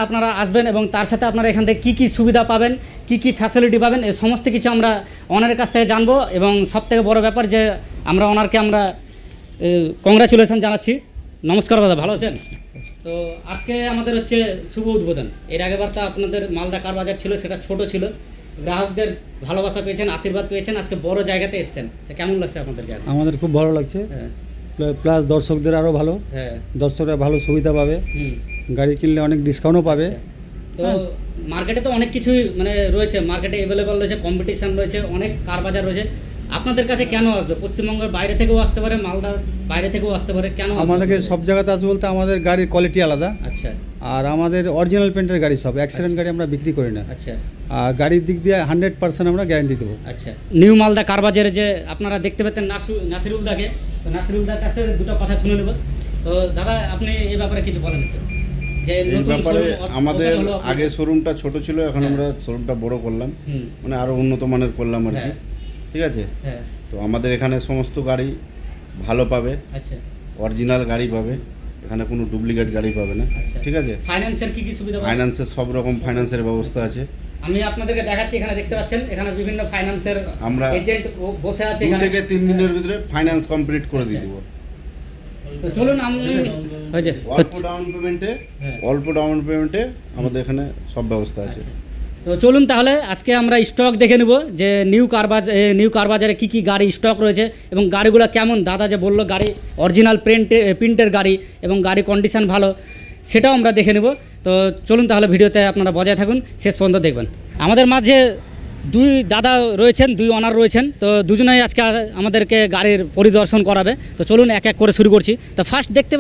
আপনারা আসবেন এবং তার সাথে আপনারা এখান থেকে কী সুবিধা পাবেন, কি ফ্যাসিলিটি পাবেন, এই সমস্ত কিছু আমরা ওনারের কাছ থেকে জানবো। এবং সবথেকে বড় ব্যাপার যে আমরা ওনারকে আমরা কংগ্রাচুলেশন জানাচ্ছি। নমস্কার দাদা, ভালো আছেন? তো আজকে আমাদের হচ্ছে শুভ উদ্বোধন। এর আগেবার তো আপনাদের মালদা কার বাজার ছিল, সেটা ছোট ছিল, গ্রাহকদের ভালোবাসা পেয়েছেন, আশীর্বাদ পেয়েছেন, আজকে বড় জায়গাতে এসেছেন। তো কেমন লাগছে আপনাদেরকে? আমাদের খুব ভালো লাগছে। হ্যাঁ প্লাস দর্শকদের আরও ভালো, হ্যাঁ, দর্শকরা ভালো সুবিধা পাবে, গাড়ি কিনলে অনেক ডিসকাউন্টও পাবে। তো মার্কেটে তো অনেক কিছুই মানে রয়েছে, মার্কেটে অ্যাভেলেবল রয়েছে, কম্পিটিশান রয়েছে, অনেক কার বাজার রয়েছে। আপনাদের কাছে কেন আসবে? পশ্চিমবঙ্গের বাইরে থেকেও আসতে পারে, মালদার বাইরে থেকেও আসতে পারে, কেন আসবে? আমাদেরকে সব জায়গাতে আসবে বলতে আমাদের গাড়ির কোয়ালিটি আলাদা। আচ্ছা আর আমাদের অরিজিনাল পেন্টের গাড়ি, সব অ্যাক্সিডেন্ট গাড়ি আমরা বিক্রি করি না। আচ্ছা আর গাড়ির দিক দিয়ে 100% আমরা গ্যারান্টি দেবো। আচ্ছা, নিউ মালদা কার বাজারে যে আপনারা দেখতে পেতেন নাসিরুলদাকে, তো নাসিরুলদার কাছে দুটো কথা শুনে নেব। তো দাদা, আপনি এই ব্যাপারে কিছু বলেন একটু। যে এই ব্যাপারে আমাদের হলো আগে শোরুমটা ছোট ছিল, এখন আমরা শোরুমটা বড় করলাম, মানে আরও উন্নত মানের করলাম আর কি। ঠিক আছে, হ্যাঁ তো আমাদের এখানে সমস্ত গাড়ি ভালো পাবে, আচ্ছা অরিজিনাল গাড়ি পাবে, এখানে কোনো ডুপ্লিকেট গাড়ি পাবে না। আচ্ছা, ঠিক আছে, ফাইন্যান্সের কি সুবিধা পাবেন? ফাইন্যান্সের সব রকম ফাইন্যান্সের ব্যবস্থা আছে। আমি আপনাদেরকে দেখাচ্ছি, এখানে দেখতে পাচ্ছেন, এখানে বিভিন্ন ফাইন্যান্সের আমরা এজেন্ট বসে আছে 2 এখানে। থেকে 3 দিনের ভিতরে ফাইন্যান্স কমপ্লিট করে দিয়ে দেবো। তো চলুন আমি ওই যে অল্প ডাউন পেমেন্টে আমাদের এখানে সব ব্যবস্থা আছে। তো চলুন তাহলে আজকে আমরা স্টক দেখে নেব যে নিউ কার বাজারে কী গাড়ি স্টক রয়েছে এবং গাড়িগুলো কেমন। দাদা যে বললো গাড়ি অরিজিনাল প্রিন্টের গাড়ি এবং গাড়ি কন্ডিশন ভালো, সেটাও আমরা দেখে নেব। তো চলুন তাহলে ভিডিওতে আপনারা বজায় থাকুন, শেষ পর্যন্ত দেখবেন। আমাদের মাঝে দুই দাদা রয়েছেন, দুই অনার রয়েছেন। তো দুজনেই আজকে আমাদেরকে গাড়ির পরিদর্শন করাবে। তো চলুন এক এক করে শুরু করছি। তো ফার্স্ট দেখতে